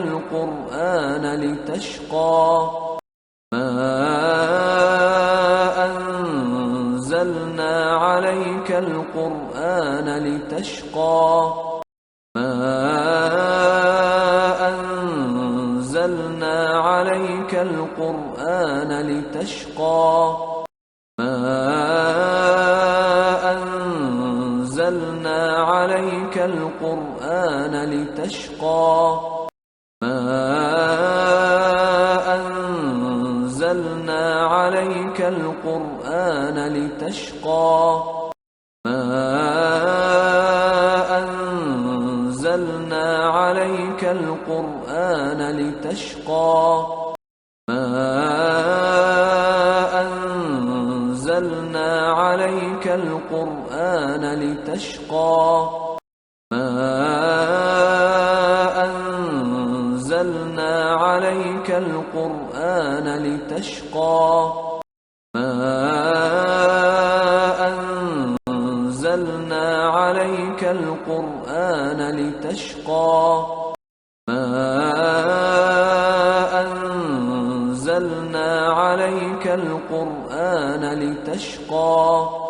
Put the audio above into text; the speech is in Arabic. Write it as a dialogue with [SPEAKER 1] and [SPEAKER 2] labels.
[SPEAKER 1] القرآن لتشقى ما أنزلنا عليك القرآن لتشقى ما أنزلنا عليك القرآن لتشقى ما أنزلنا عليك القرآن لتشقى ما أنزلنا عليك القرآن لتشقى ما أنزلنا عليك القرآن لتشقى ما أنزلنا عليك القرآن لتشقى ما أنزلنا عليك القرآن لتشقى ما أنزلنا عليك القرآن لتشقى ما أنزلنا عليك القرآن لتشقى